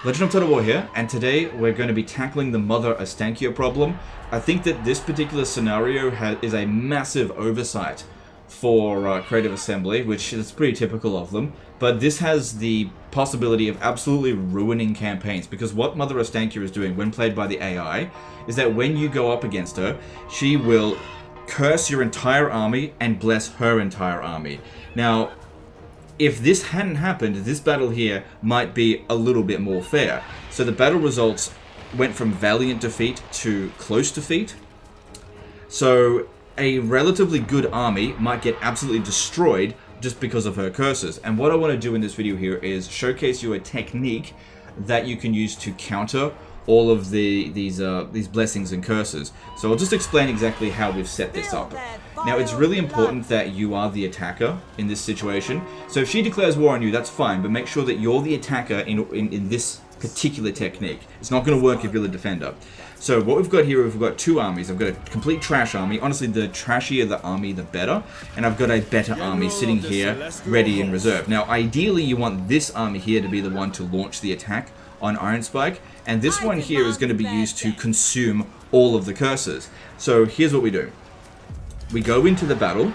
Legend of Total War here, and today we're going to be tackling the Mother Ostankya problem. I think that this particular scenario is a massive oversight for Creative Assembly, which is pretty typical of them, but this has the possibility of absolutely ruining campaigns, because what Mother Ostankya is doing when played by the AI is that when you go up against her, she will curse your entire army and bless her entire army. Now, if this hadn't happened, this battle here might be a little bit more fair. So the battle results went from valiant defeat to close defeat. So a relatively good army might get absolutely destroyed just because of her curses. And what I want to do in this video here is showcase you a technique that you can use to counter all of these blessings and curses. So I'll just explain exactly how we've set this up. Now, it's really important that you are the attacker in this situation. So if she declares war on you, that's fine, but make sure that you're the attacker in this particular technique. It's not going to work if you're the defender. So what we've got here, we've got two armies. I've got a complete trash army. Honestly, the trashier the army, the better. And I've got a better army sitting here, ready in reserve. Now, ideally, you want this army here to be the one to launch the attack on Iron Spike, and this one here is going to be used to consume all of the curses. So here's what we do. We go into the battle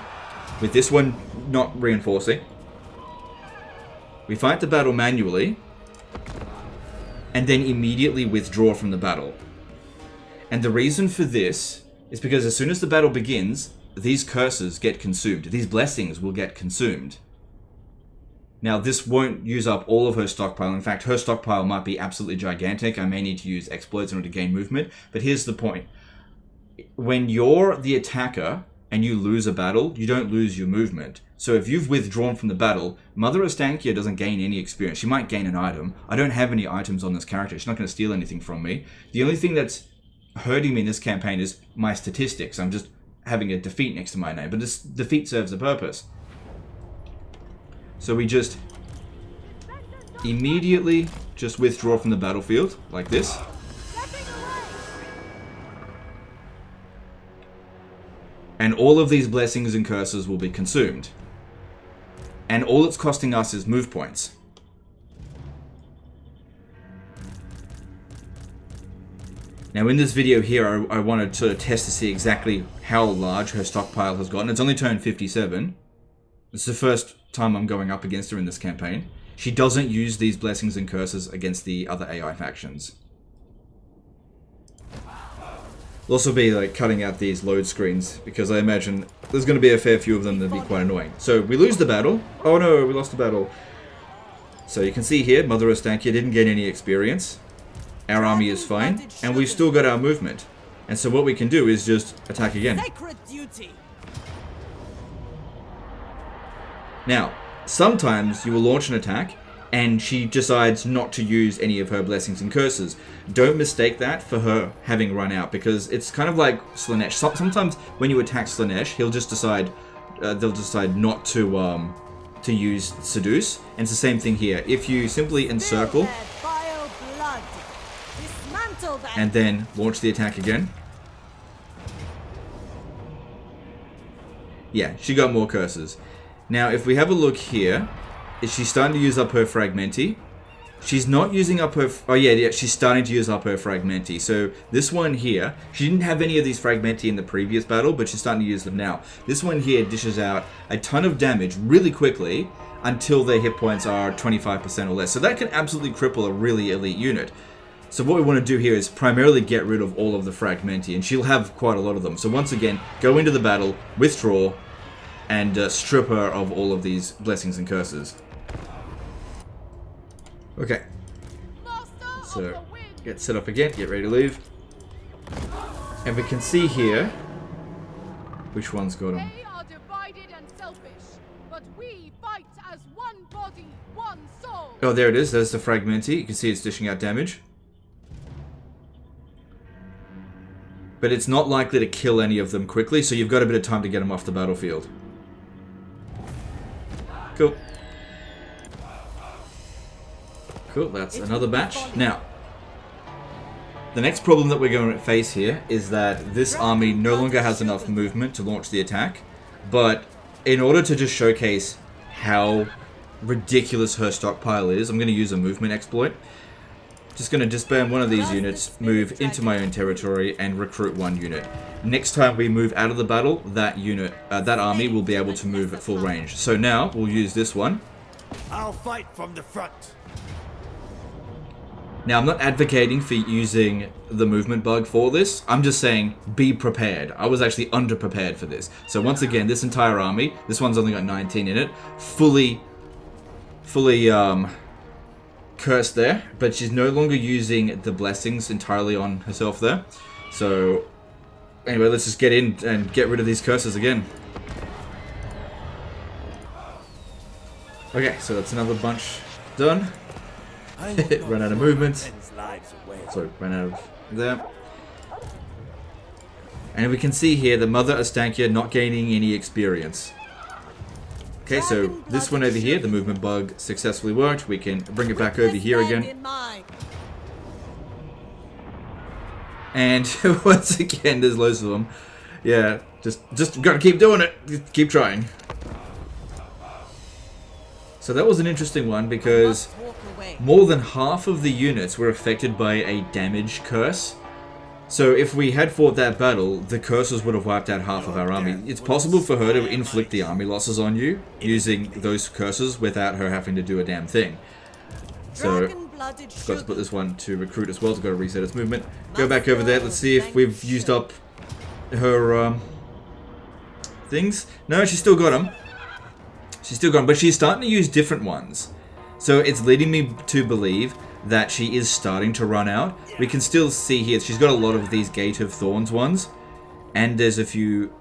with this one not reinforcing. We fight the battle manually, and then immediately withdraw from the battle. And the reason for this is because as soon as the battle begins, these curses get consumed. These blessings will get consumed. Now, this won't use up all of her stockpile. In fact, her stockpile might be absolutely gigantic. I may need to use exploits in order to gain movement. But here's the point. When you're the attacker and you lose a battle, you don't lose your movement. So if you've withdrawn from the battle, Mother Ostankya doesn't gain any experience. She might gain an item. I don't have any items on this character. She's not going to steal anything from me. The only thing that's hurting me in this campaign is my statistics. I'm just having a defeat next to my name. But this defeat serves a purpose. So we just immediately just withdraw from the battlefield, like this. And all of these blessings and curses will be consumed. And all it's costing us is move points. Now in this video here, I wanted to test to see exactly how large her stockpile has gotten. It's only turned 57. It's the first time I'm going up against her in this campaign. She doesn't use these blessings and curses against the other AI factions. We'll also be like cutting out these load screens because I imagine there's going to be a fair few of them that'll be quite annoying. So we lose the battle. Oh no, we lost the battle. So you can see here, Mother Ostankya didn't gain any experience. Our army is fine, and we've still got our movement. And so what we can do is just attack again. Now, sometimes you will launch an attack, and she decides not to use any of her blessings and curses. Don't mistake that for her having run out, because it's kind of like Slanesh. Sometimes when you attack Slanesh, he'll just decide, they'll decide not to use Seduce. And it's the same thing here. If you simply encircle, and then launch the attack again. Yeah, she got more curses. Now, if we have a look here, is she starting to use up her Fragmenti? She's not using up her... Oh, yeah, she's starting to use up her Fragmenti. So, this one here, she didn't have any of these Fragmenti in the previous battle, but she's starting to use them now. This one here dishes out a ton of damage really quickly until their hit points are 25% or less. So, that can absolutely cripple a really elite unit. So, what we want to do here is primarily get rid of all of the Fragmenti, and she'll have quite a lot of them. So, once again, go into the battle, withdraw, and strip her of all of these blessings and curses. Okay. So, get set up again, get ready to leave. And we can see here which one's got them. They are divided and selfish, but we fight as one body, one soul. Oh, there it is. There's the Fragmenti. You can see it's dishing out damage. But it's not likely to kill any of them quickly, so you've got a bit of time to get them off the battlefield. Cool. Cool, that's another batch. Now, the next problem that we're going to face here is that this army no longer has enough movement to launch the attack, but in order to just showcase how ridiculous her stockpile is, I'm going to use a movement exploit. Just going to disband one of these units, move into my own territory, and recruit one unit. Next time we move out of the battle, that unit, that army will be able to move at full range. So now we'll use this one. I'll fight from the front. Now, I'm not advocating for using the movement bug for this. I'm just saying, be prepared. I was actually underprepared for this. So once again, this entire army, this one's only got 19 in it, fully cursed there, but she's no longer using the blessings entirely on herself there. So anyway, let's just get in and get rid of these curses again. Okay, so that's another bunch done. Run out of movement. So ran out of there. And we can see here the Mother Ostankya not gaining any experience. Okay, so this one over here, the movement bug successfully worked. We can bring it back over here again. And once again, there's loads of them. Yeah, just gotta keep doing it. Just keep trying. So that was an interesting one because more than half of the units were affected by a damage curse. So if we had fought that battle, the curses would have wiped out half of our army. It's possible for her to inflict the army losses on you using those curses without her having to do a damn thing. So, got to put this one to recruit as well. It's got to reset its movement. Go back over there. Let's see if we've used up her things. No, she's still got them. She's still got them, but she's starting to use different ones. So it's leading me to believe that she is starting to run out. We can still see here, she's got a lot of these Gate of Thorns ones. And there's a few...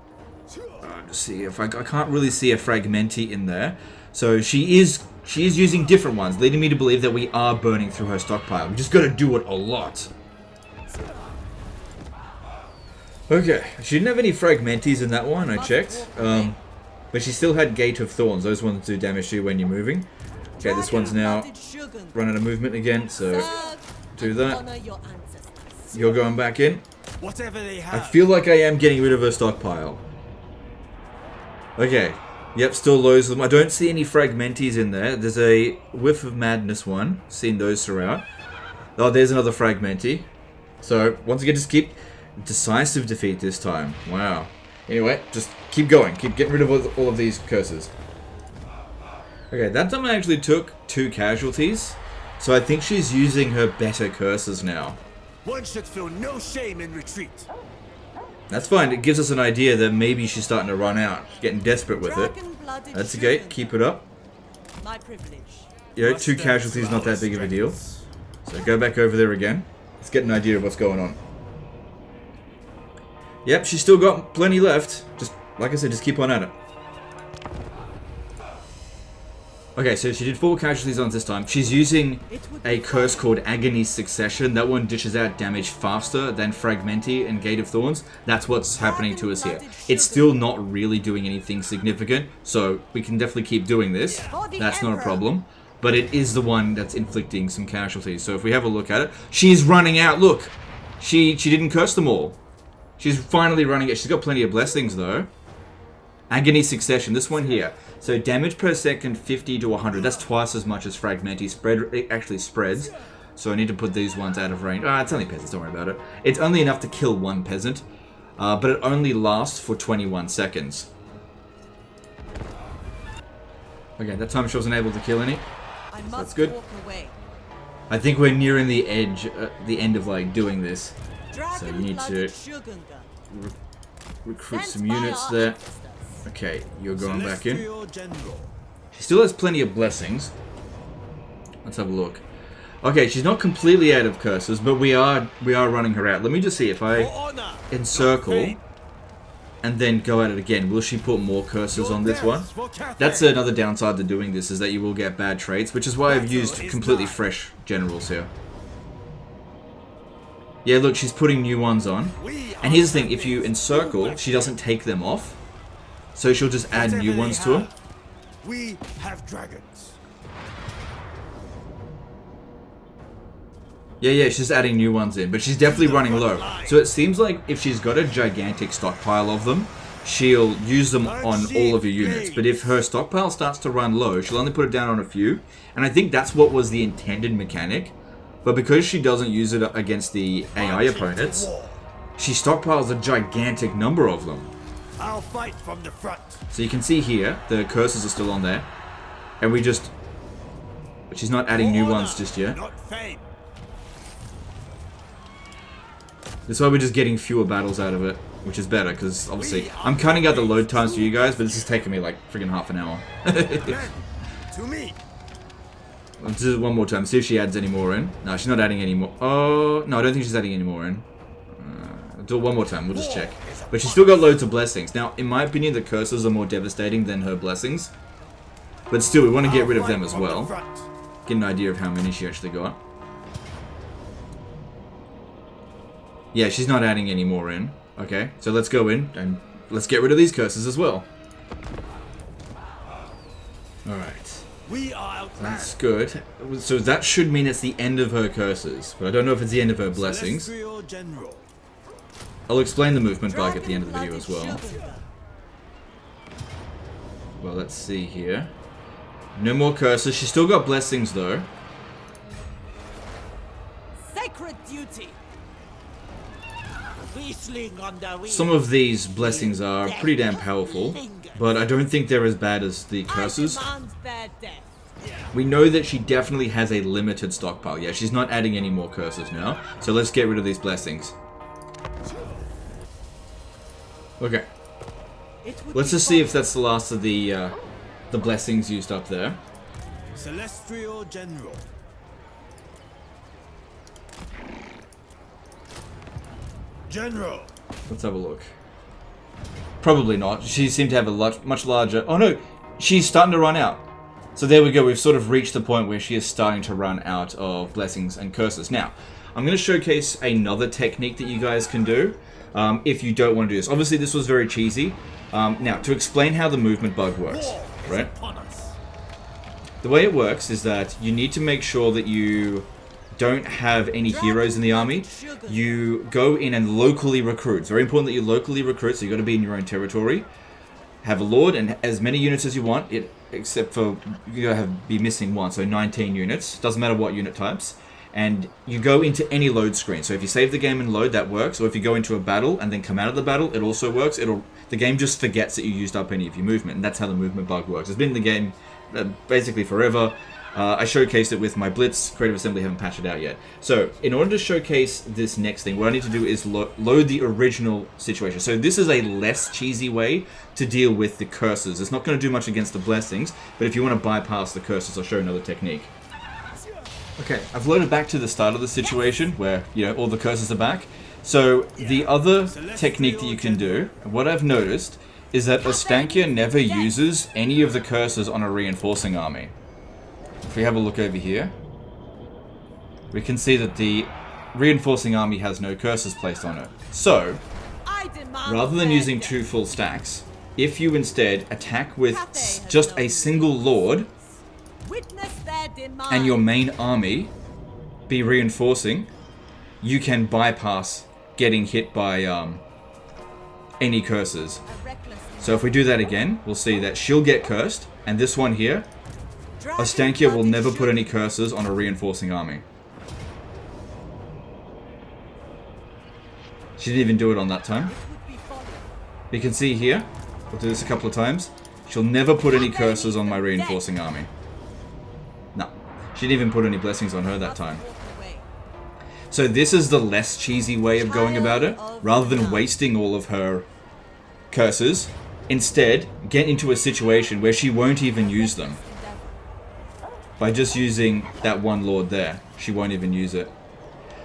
just see if I can't really see a Fragmenti in there. So she is using different ones, leading me to believe that we are burning through her stockpile. We just got to do it a lot. Okay, she didn't have any Fragmentis in that one, I checked. But she still had Gate of Thorns. Those ones do damage to you when you're moving. Okay, this one's now running out of movement again, so do that. You're going back in. I feel like I am getting rid of her stockpile. Okay. Yep, still loads of them. I don't see any Fragmentis in there. There's a Whiff of Madness one. Seen those throughout. Oh, there's another Fragmenti. So, once again, just keep... Decisive defeat this time. Wow. Anyway, just keep going. Keep getting rid of all of these curses. Okay, that time I actually took 2 casualties. So I think she's using her better curses now. One should feel no shame in retreat. That's fine. It gives us an idea that maybe she's starting to run out. She's getting desperate with it. That's okay. Keep it up. My privilege. You know, 2 casualties is not that big of a deal. So go back over there again. Let's get an idea of what's going on. Yep, she's still got plenty left. Just, like I said, just keep on at it. Okay, so she did 4 casualties on this time. She's using a curse called Agony Succession. That one dishes out damage faster than Fragmenti and Gate of Thorns. That's what's happening to us here. It's still not really doing anything significant, so we can definitely keep doing this. That's not a problem. But it is the one that's inflicting some casualties. So if we have a look at it, she's running out. Look, she didn't curse them all. She's finally running it. She's got plenty of blessings, though. Agony Succession, this one here. So damage per second, 50 to 100. That's twice as much as Fragmenti. It actually spreads. So I need to put these ones out of range. It's only peasants, don't worry about it. It's only enough to kill 1 peasant. But it only lasts for 21 seconds. Okay, that time she wasn't able to kill any. So that's good. I think we're nearing the edge, the end of like doing this. So you need to recruit some units there. Okay, you're going back in. She still has plenty of blessings. Let's have a look. Okay, she's not completely out of curses, but we are running her out. Let me just see if I encircle and then go at it again. Will she put more curses on this one? That's another downside to doing this, is that you will get bad traits, which is why I've used completely fresh generals here. Yeah, look, she's putting new ones on. And here's the thing, if you encircle, she doesn't take them off. So she'll just add new ones to them. We have dragons. Yeah, she's adding new ones in, but she's definitely running low. So it seems like if she's got a gigantic stockpile of them, she'll use them on all of her units. But if her stockpile starts to run low, she'll only put it down on a few. And I think that's what was the intended mechanic But because she doesn't use it against the AI opponents, she stockpiles a gigantic number of them. I'll fight from the front. So you can see here, the curses are still on there. And we just... But she's not adding new ones just yet. Not fame. That's why we're just getting fewer battles out of it, which is better, because obviously I'm cutting out the load times for you guys, but this is taking me like friggin' half an hour. To me. Let's do it one more time, see if she adds any more in. No, she's not adding any more. Oh, no, I don't think she's adding any more in. I'll do it one more time, we'll just check. But she's still got loads of blessings. Now, in my opinion, the curses are more devastating than her blessings. But still, we want to get rid of them as well. Get an idea of how many she actually got. Yeah, she's not adding any more in. Okay, so let's go in and let's get rid of these curses as well. Alright. We are That's good. So that should mean it's the end of her curses. But I don't know if it's the end of her blessings. General. I'll explain the movement bug at the end of the video as well. Well, let's see here. No more curses. She's still got blessings though. Sacred duty. Some of these blessings are pretty damn powerful, but I don't think they're as bad as the curses. We know that she definitely has a limited stockpile. Yeah, she's not adding any more curses now, so let's get rid of these blessings. Okay. Let's just see if that's the last of the blessings used up there. Celestial General. General. Let's have a look. Probably not. She seemed to have a much larger... Oh no! She's starting to run out. So there we go. We've sort of reached the point where she is starting to run out of blessings and curses. Now, I'm going to showcase another technique that you guys can do if you don't want to do this. Obviously, this was very cheesy. Now, to explain how the movement bug works, right? The way it works is that you need to make sure that you don't have any heroes in the army. You go in and locally recruit. It's very important that you locally recruit, so you've got to be in your own territory. Have a lord and as many units as you want, except for you gotta be missing one, so 19 units. Doesn't matter what unit types. And you go into any load screen. So if you save the game and load, that works. Or if you go into a battle and then come out of the battle, it also works. The game just forgets that you used up any of your movement, and that's how the movement bug works. It's been in the game basically forever. I showcased it with my Blitz. Creative Assembly haven't patched it out yet. So, in order to showcase this next thing, what I need to do is load the original situation. So this is a less cheesy way to deal with the curses. It's not going to do much against the blessings, but if you want to bypass the curses, I'll show you another technique. Okay, I've loaded back to the start of the situation where, you know, all the curses are back. So, the other technique that you can do, what I've noticed, is that Ostankya never uses any of the curses on a reinforcing army. If we have a look over here, we can see that the reinforcing army has no curses placed on it. So, rather than using 2 full stacks, if you instead attack with just a single lord, and your main army be reinforcing, you can bypass getting hit by any curses. So if we do that again, we'll see that she'll get cursed, and this one here, Ostankya will never put any curses on a reinforcing army. She didn't even do it on that time. You can see here, we'll do this a couple of times, she'll never put any curses on my reinforcing army. No, she didn't even put any blessings on her that time. So this is the less cheesy way of going about it. Rather than wasting all of her curses, instead, get into a situation where she won't even use them. By just using that one lord there, she won't even use it.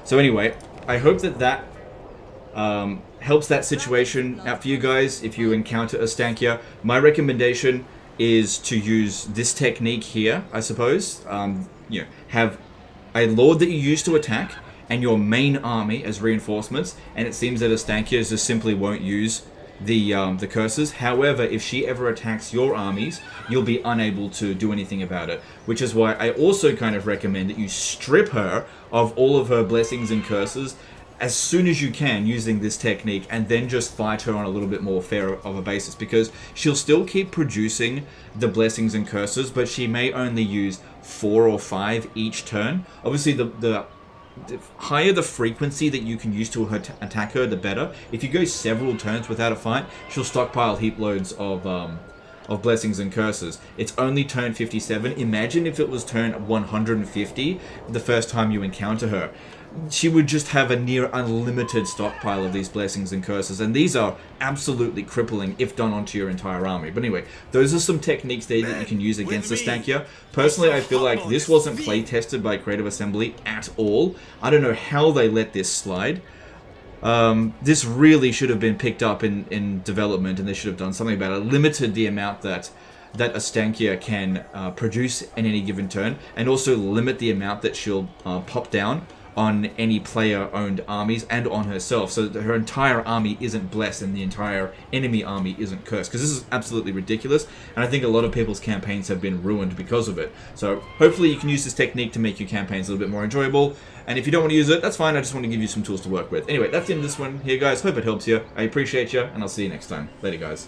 So anyway, I hope that helps that situation out for you guys if you encounter Ostankya. My recommendation is to use this technique here, I suppose. You know, have a lord that you use to attack and your main army as reinforcements, and it seems that Ostankya just simply won't use the curses. However, if she ever attacks your armies, you'll be unable to do anything about it, which is why I also kind of recommend that you strip her of all of her blessings and curses as soon as you can using this technique, and then just fight her on a little bit more fair of a basis, because she'll still keep producing the blessings and curses, but she may only use 4 or 5 each turn. Obviously the higher the frequency that you can use to attack her, the better. If you go several turns without a fight, she'll stockpile heap loads of blessings and curses. It's only turn 57. Imagine if it was turn 150 the first time you encounter her. She would just have a near unlimited stockpile of these blessings and curses, and these are absolutely crippling if done onto your entire army. But anyway, those are some techniques there that you can use against Ostankya. Personally, I feel like this wasn't play tested by Creative Assembly at all. I don't know how they let this slide. This really should have been picked up in development, and they should have done something about it. Limited the amount that Ostankya can produce in any given turn, and also limit the amount that she'll pop down on any player-owned armies and on herself, so that her entire army isn't blessed and the entire enemy army isn't cursed, because this is absolutely ridiculous, and I think a lot of people's campaigns have been ruined because of it. So hopefully you can use this technique to make your campaigns a little bit more enjoyable, and if you don't want to use it, that's fine. I just want to give you some tools to work with. Anyway, that's the end of this one here, guys. Hope it helps you. I appreciate you, and I'll see you next time. Later, guys.